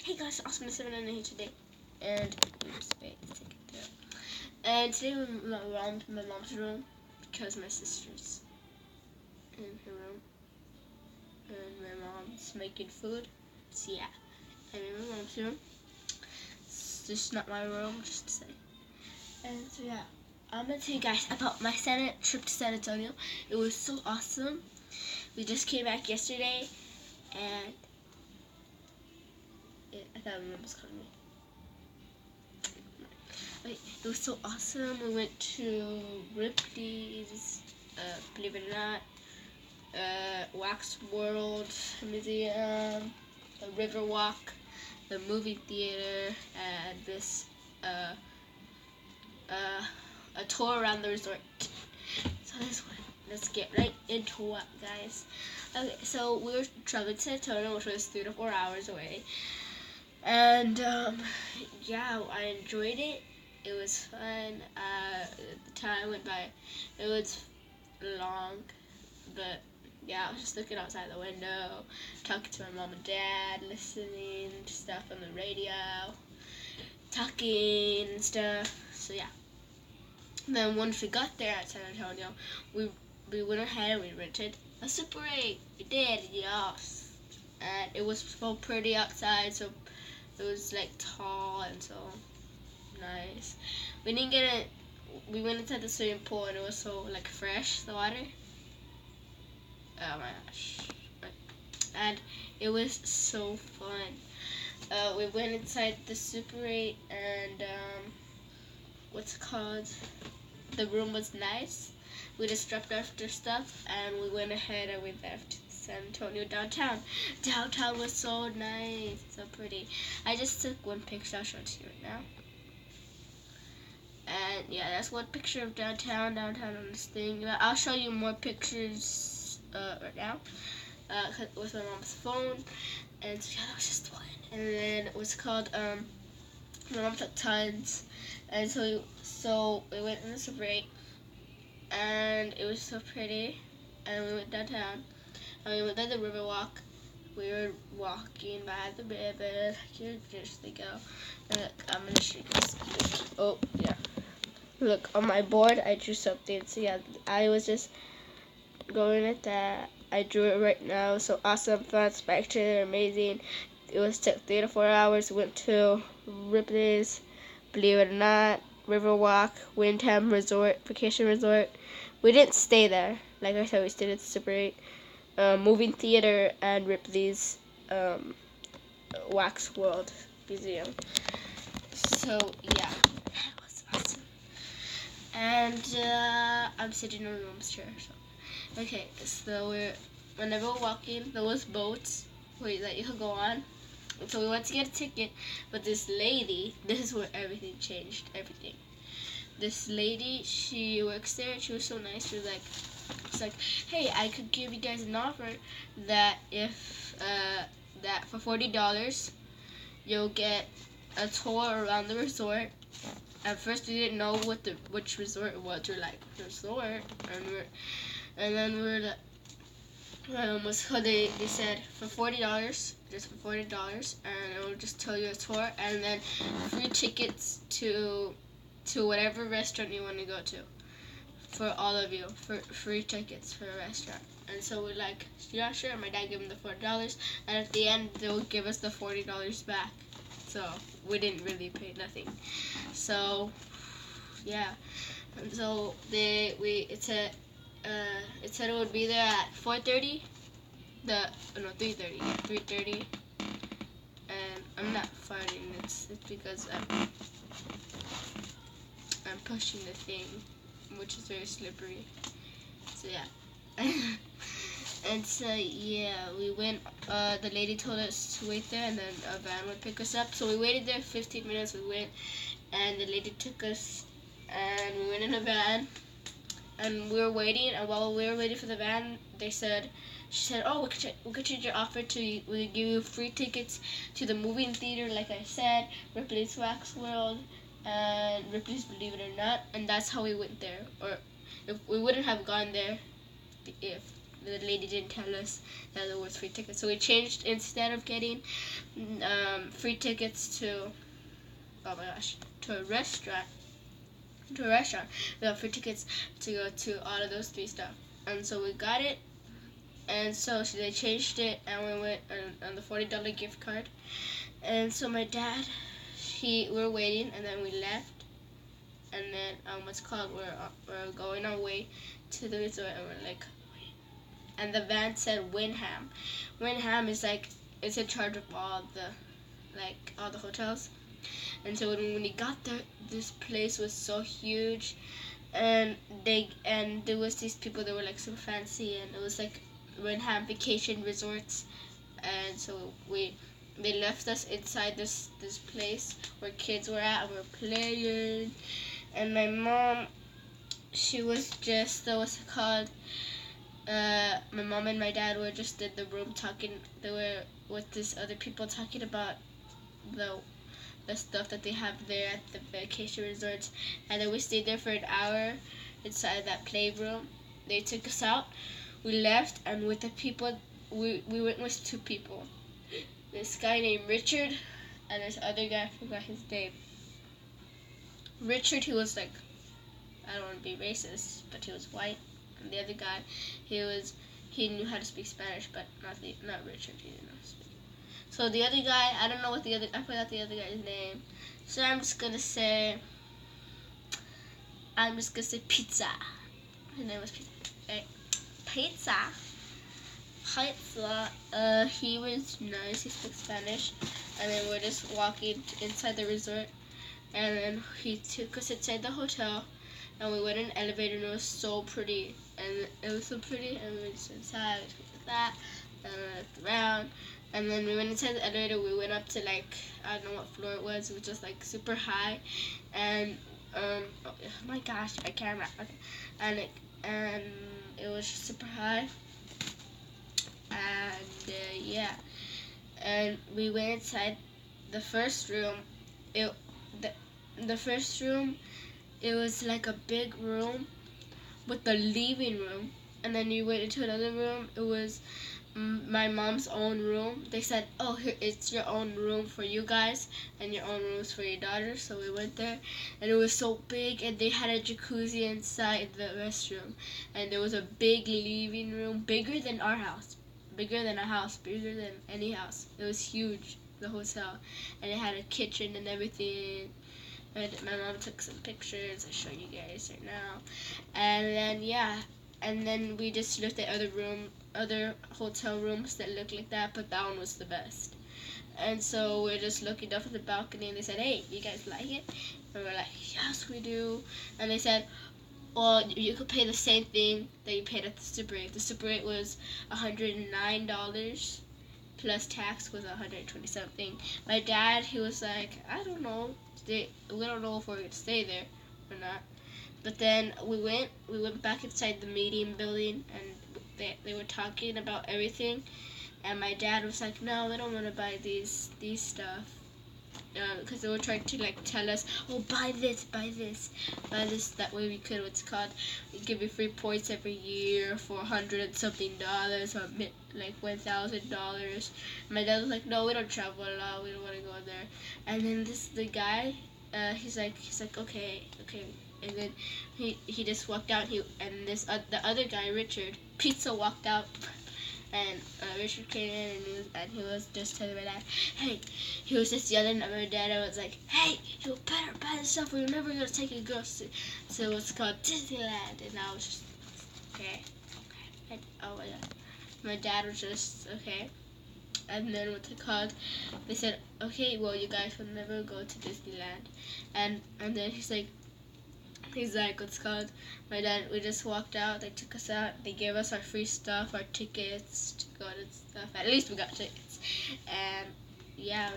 Hey guys, Awesome 7 here today, and oops, wait, let's take it down. And today we're around my mom's room because my sister's in her room, and my mom's making food. So yeah, I'm in my mom's room. It's just not my room, just to say. And so yeah, I'm gonna tell you guys about my trip to San Antonio. It was so awesome. We just came back yesterday, and I thought my mom was calling me. Wait, it was so awesome. We went to Ripley's, believe it or not, Wax World Museum, the River Walk, the movie theater, and this, a tour around the resort. So let's get right into it, guys. Okay, so we were traveling to San Antonio, which was 3 to 4 hours away. And, yeah, I enjoyed it. It was fun. The time went by. It was long, but yeah, I was just looking outside the window, talking to my mom and dad, listening to stuff on the radio, talking and stuff. So yeah. And then once we got there at San Antonio, we went ahead and we rented a Super 8. We did, yes. And it was so pretty outside, so it was like tall and so nice. We didn't get it. We went inside the swimming pool and it was so like fresh, the water. Oh my gosh! And it was so fun. We went inside the Super 8 and what's it called? The room was nice. We just dropped off their stuff and we went ahead and we left San Antonio downtown. Downtown was so nice, so pretty. I just took one picture. I'll show it to you right now. And yeah, that's one picture of downtown on this thing. I'll show you more pictures right now with my mom's phone. And so yeah, that was just fun. And then it was called my mom took tons, and so we went in the break, and it was so pretty. And we went downtown, and we went by the river walk. We were walking by the river. Here, just they go. And look, I'm gonna show you guys. Oh yeah. Look, on my board, I drew something. So yeah, I was just going at that. I drew it right now. So awesome, fun, spectacular, amazing. It was took 3 to 4 hours. Went to Ripley's, believe it or not, Riverwalk, Windham Resort, Vacation Resort. We didn't stay there. Like I said, we stayed at the Super 8, movie theater, and Ripley's Wax World Museum. So yeah. And I'm sitting on my mom's chair. So. Okay, so whenever we're walking, there was boats that you could go on. And so we went to get a ticket, but this lady, this is where everything changed, everything. This lady, she works there, she was so nice. She was like, hey, I could give you guys an offer that if, that for $40, you'll get a tour around the resort. At first, we didn't know which resort it was. We're like, resort? And then we're like, so they said for $40, just for $40, and it will just tell you a tour, and then free tickets to whatever restaurant you want to go to, for all of you, for free tickets for a restaurant. And so we're like, yeah, sure. My dad gave him the $4, and at the end they'll give us the $40 back. So we didn't really pay nothing. So yeah, and so it said it would be there at 4:30. 3:30. 3:30. And I'm not farting. It's because I'm pushing the thing, which is very slippery. So yeah. And so yeah, we went. The lady told us to wait there, and then a van would pick us up. So we waited there 15 minutes. We went, and the lady took us, and we went in a van, and we were waiting. And while we were waiting for the van, she said, oh, we could change your offer to we give you free tickets to the movie theater, like I said, Ripley's Wax World, and Ripley's Believe It or Not, and that's how we went there. Or if we wouldn't have gone there if the lady didn't tell us that there was free tickets. So we changed, instead of getting free tickets to, oh my gosh, to a restaurant. We got free tickets to go to all of those three stuff. And so we got it. And so they changed it, and we went on the $40 gift card. And so my dad, we were waiting, and then we left. And then we're going our way to the resort, and we're like, and the van said Wyndham. Wyndham is like, it's in charge of all the hotels. And so when we got there, this place was so huge, and there was these people that were like so fancy, and it was like Wyndham Vacation Resorts. And so they left us inside this place where kids were at, and we were playing. And my mom, she was just, what's it called? My mom and my dad were just in the room talking. They were with these other people talking about the stuff that they have there at the vacation resorts. And then we stayed there for an hour inside that playroom. They took us out. We left, and with the people, we went with two people. This guy named Richard, and this other guy, I forgot his name. Richard, he was like, I don't want to be racist, but he was white. And the other guy, he knew how to speak Spanish, but not Richard, he didn't know how to speak. So the other guy, I forgot the other guy's name. So I'm just gonna say Pizza. His name was Pizza. Right? Pizza. He was nice, he spoke Spanish. And then we're just walking inside the resort. And then he took us inside the hotel, and we went in an elevator, and it was so pretty. And it was so pretty, and we went inside, we looked at that, and we looked around. And then we went inside the elevator, we went up to like, I don't know what floor it was just like super high. And, oh my gosh, my camera, okay. And it was super high. And, yeah. And we went inside the first room. The first room, it was like a big room with the living room. And then you went into another room. It was my mom's own room. They said, oh, here, it's your own room for you guys, and your own rooms for your daughter. So we went there, and it was so big, and they had a jacuzzi inside the restroom. And there was a big living room, bigger than our house, bigger than any house. It was huge, the hotel, and it had a kitchen and everything. And my mom took some pictures. I'll show you guys right now. And then, yeah. And then we just looked at other hotel rooms that looked like that, but that one was the best. And so we're just looking up at the balcony, and they said, hey, you guys like it? And we're like, yes, we do. And they said, well, you could pay the same thing that you paid at the Super 8. The Super 8 was $109. Plus tax was 120 something. My dad, he was like, I don't know. We don't know if we're going to stay there or not. But then we went back inside the meeting building, and they were talking about everything. And my dad was like, no, we don't want to buy these stuff. Because they were trying to like tell us, oh, buy this, that way we could, what's it called, we give you free points every year for $100 and something, or like $1,000. My dad was like, no, we don't travel a lot, we don't want to go there. And then the guy, he's like, okay, and then he just walked out. The other guy, Richard, Pizza, walked out. And Richard came in, and he was just telling my dad, hey, he was just yelling at my dad. I was like, hey, you better buy this stuff, or you're never going to take a girl to what's called Disneyland. And I was just, okay. And, oh my god. My dad was just, okay. And then what's it called? They said, okay, well, you guys will never go to Disneyland. And then he's like, what's called? My dad, we just walked out, they took us out, they gave us our free stuff, our tickets to go to stuff. At least we got tickets. And yeah,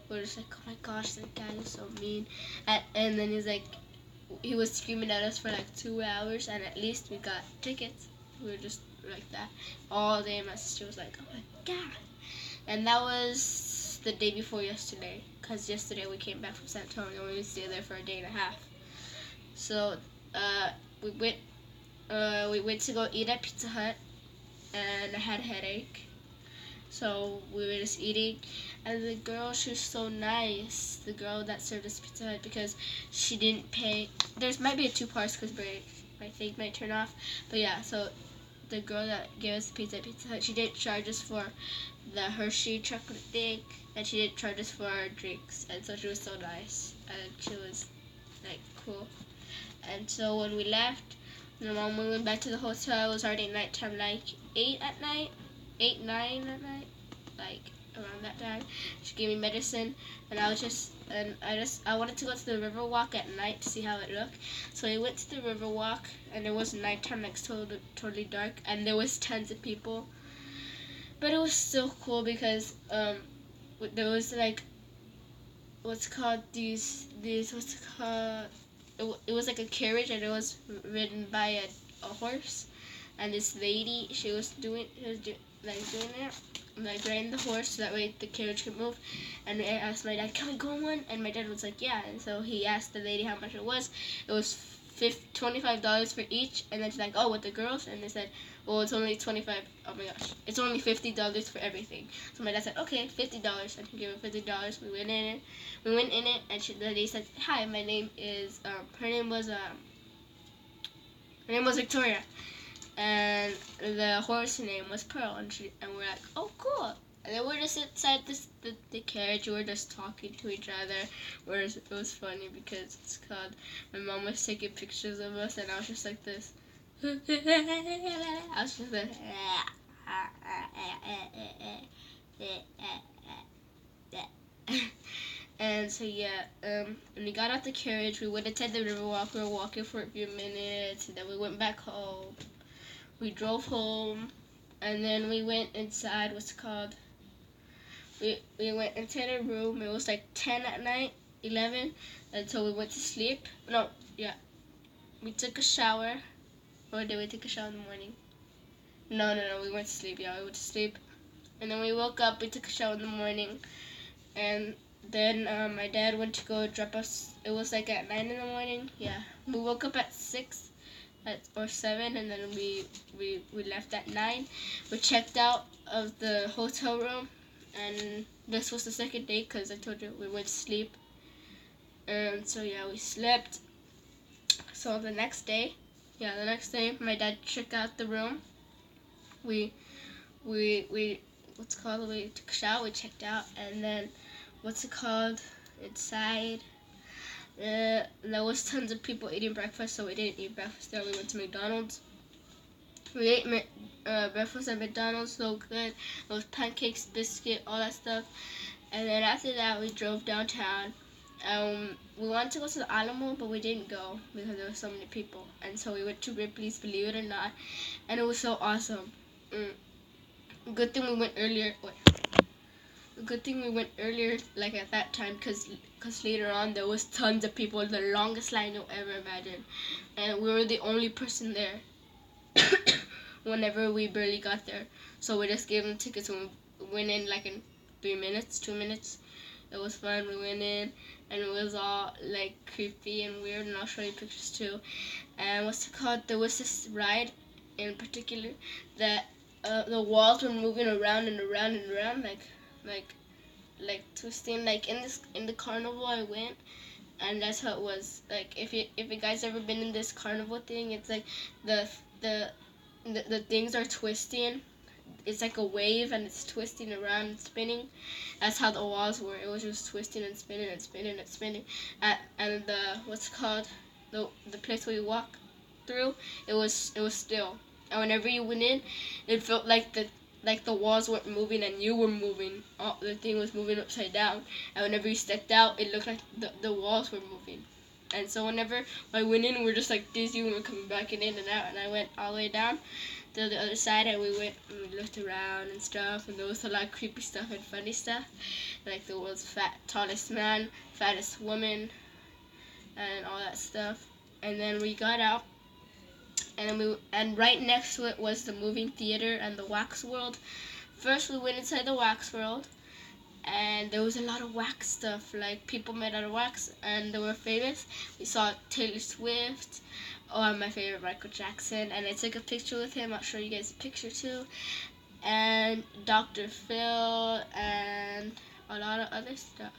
we're just like, oh my gosh, that guy is so mean. And then he was screaming at us for like 2 hours, and at least we got tickets. We were just like that all day. My sister was like, oh my god. And that was the day before yesterday, because yesterday we came back from San Antonio and we stayed there for a day and a half. So we went we went to go eat at Pizza Hut, and I had a headache. So we were just eating, and the girl, she was so nice. The girl that served us Pizza Hut, because she didn't pay. There's might be a two parts because my thing might turn off. But yeah, so the girl that gave us the pizza at Pizza Hut, she didn't charge us for the Hershey chocolate thing, and she didn't charge us for our drinks. And so she was so nice, and she was like cool. And so when we left, my mom, we went back to the hotel. It was already nighttime, like 8 at night. 8, 9 at night, like around that time. She gave me medicine, and I wanted to go to the river walk at night to see how it looked. So we went to the river walk, and it was nighttime, like totally dark, and there was tons of people. But it was still cool because there was like what's called these what's it called? It was like a carriage, and it was ridden by a horse. And this lady, she was doing it, like riding the horse so that way the carriage could move. And I asked my dad, can we go on one? And my dad was like, yeah. And so he asked the lady how much it was. It was $25 for each. And then she's like, oh, with the girls? And they said, well, it's only 25. Oh my gosh, it's only $50 for everything. So my dad said, okay, $50. And he gave her $50. We went in it, and the lady said, hi, my name is her name was Victoria. And the horse name was Pearl, and we're like, oh, cool. And then we're just inside the carriage. We were just talking to each other. It was funny because it's called. My mom was taking pictures of us, and I was just like this. I was just like. And so yeah, when we got out the carriage, we went inside the river walk. We were walking for a few minutes, and then we went back home. We drove home, and then we went inside. What's it called? We went inside a room. It was like 10 at night, 11, until we went to sleep. No, yeah, we took a shower. Or did we take a shower in the morning? No, we went to sleep. Yeah, we went to sleep, and then we woke up. We took a shower in the morning, and then my dad went to go drop us. It was like at 9 in the morning. Yeah, we woke up at 6. Or 7, and then we left at 9. We checked out of the hotel room, and this was the second day because I told you we went to sleep. And so yeah, we slept. So the next day, my dad checked out the room. We what's it called? We took a shower. We checked out, and then what's it called? Inside. There was tons of people eating breakfast, so we didn't eat breakfast there. We went to McDonald's. We ate breakfast at McDonald's, so good. There was pancakes, biscuit, all that stuff. And then after that, we drove downtown. We wanted to go to the Alamo, but we didn't go because there were so many people. And so we went to Ripley's, believe it or not, and it was so awesome. Good thing we went earlier. Good thing we went earlier, like at that time, because later on there was tons of people, the longest line you'll ever imagine, and we were the only person there. Whenever we barely got there, so we just gave them tickets and we went in like in 2 minutes. It was fun. We went in, and it was all like creepy and weird, and I'll show you pictures too. And what's it called? There was this ride in particular that the walls were moving around and around and around, like twisting. Like in the carnival I went, and that's how it was. Like if you guys ever been in this carnival thing, it's like the things are twisting. It's like a wave, and it's twisting around and spinning. That's how the walls were. It was just twisting and spinning and spinning and spinning. And the what's it called? The place where you walk through, it was still. And whenever you went in, it felt like the walls weren't moving and you were moving. The thing was moving upside down. And whenever you stepped out, it looked like the walls were moving. And so whenever I went in, we were just like dizzy, and we were coming back and in and out. And I went all the way down to the other side, and we looked around and stuff. And there was a lot of creepy stuff and funny stuff. Like there was tallest man, fattest woman, and all that stuff. And then we got out. And right next to it was the moving theater and the wax world. First we went inside the wax world, and there was a lot of wax stuff, like people made out of wax, and they were famous. We saw Taylor Swift, my favorite Michael Jackson, and I took a picture with him. I'll show you guys a picture too. And Dr. Phil and a lot of other stuff.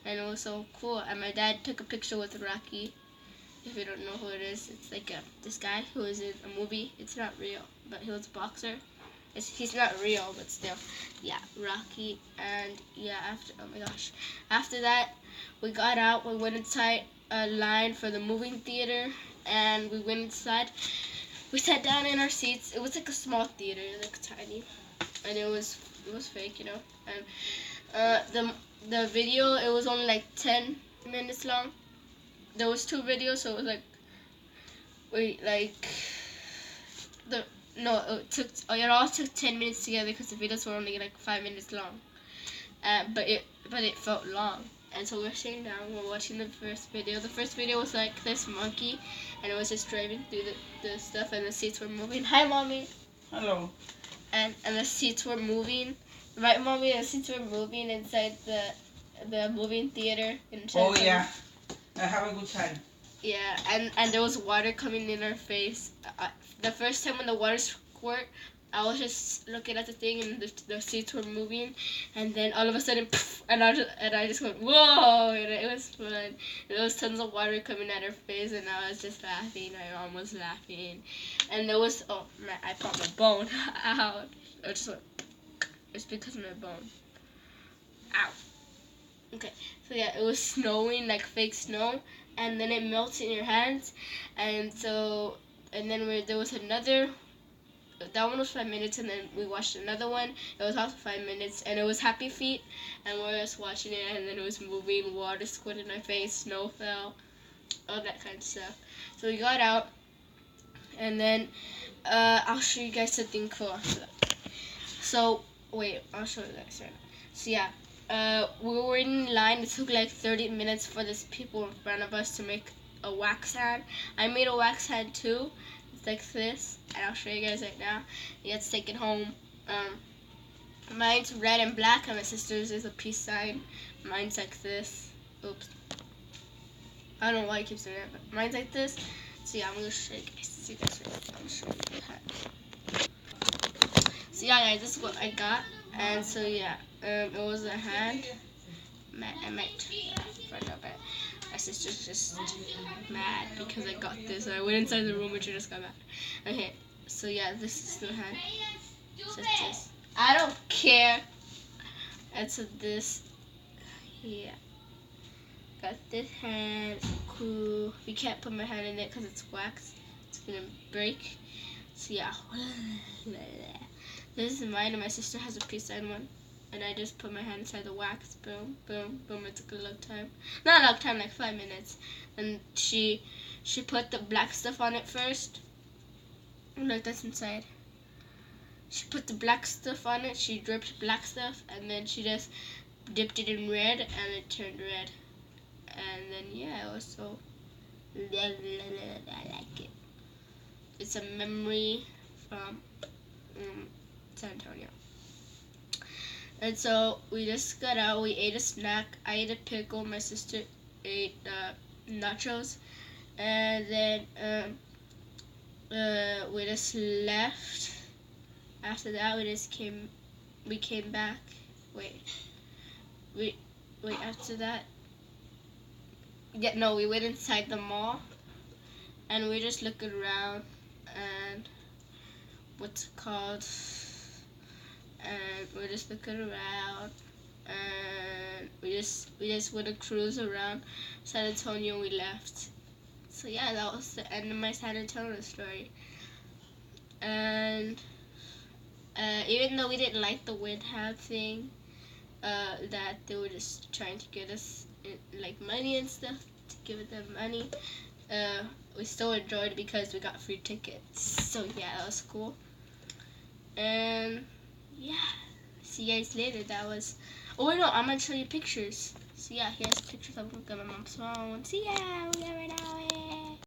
And it was so cool. And my dad took a picture with Rocky. If you don't know who it is, it's like this guy who is in a movie. It's not real, but he was a boxer. He's not real, but still. Yeah, Rocky. And yeah, oh my gosh. After that, we got out. We went inside a line for the moving theater. And we went inside. We sat down in our seats. It was like a small theater, like tiny. And it was fake, you know. And the video, it was only like 10 minutes long. There was 2 videos, so it was it all took 10 minutes together because the videos were only like 5 minutes long. But it felt long. And so we're sitting down, we're watching the first video. The first video was like this monkey, and it was just driving through the stuff, and the seats were moving. Hi, Mommy. Hello. And the seats were moving. Right, Mommy? The seats were moving inside the moving theater. Oh, yeah. I have a good time. Yeah, and there was water coming in our face. The first time when the water squirt, I was just looking at the thing, and the seats were moving, and then all of a sudden, poof, and I just went, whoa! And it was fun. There was tons of water coming at her face, and I was just laughing. My mom was laughing, and there was I popped my bone. Ow! It's because of my bone. Ow. Okay, so yeah, it was snowing, like fake snow, and then it melts in your hands, and then there was another. That one was 5 minutes, and then we watched another one. It was also 5 minutes, and it was Happy Feet, and we were just watching it, and then it was moving, water squirted in my face, snow fell, all that kind of stuff. So we got out, and then I'll show you guys something cool after that. So wait, I'll show you guys right now. So yeah, we were in line. It took like 30 minutes for these people in front of us to make a wax hand. I made a wax hand too. It's like this, and I'll show you guys right now. You have to take it home. Mine's red and black, and my sister's is a peace sign. Mine's like this. Oops. I don't know why I keep doing that, but mine's like this. So yeah, I'm gonna show you guys. See you guys right now. I'll show you the hat. So yeah, guys, this is what I got, and so yeah, it was a hand. I might find out, but my sister's just mad because I got this. I went inside the room and she just got mad. Okay, so yeah, this is the hand. So this. I don't care. And so this, yeah. Got this hand. Cool. We can't put my hand in it because it's wax. It's gonna break. So yeah. This is mine, and my sister has a peace sign one. And I just put my hand inside the wax. Boom, boom, boom. It took a long time. Not a long time, like 5 minutes. And she put the black stuff on it first. Look, that's inside. She put the black stuff on it. She dripped black stuff, and then she just dipped it in red, and it turned red. And then yeah, it was so. I like it. It's a memory from San Antonio. And so we just got out. We ate a snack. I ate a pickle. My sister ate nachos, and then we just left. After that, we came back. Wait. After that, yeah, no, we went inside the mall, and we just looking around, and what's it called? And we're just looking around, and we just went to cruise around San Antonio. We left. So yeah, that was the end of my San Antonio story. And even though we didn't like the wind hand thing, that they were just trying to get us like money and stuff, to give them money, we still enjoyed it because we got free tickets. So yeah, that was cool. And yeah, see you guys later. That was. Oh wait, no, I'm gonna show you pictures. So yeah, here's pictures of my mom's phone. See ya. We are right now.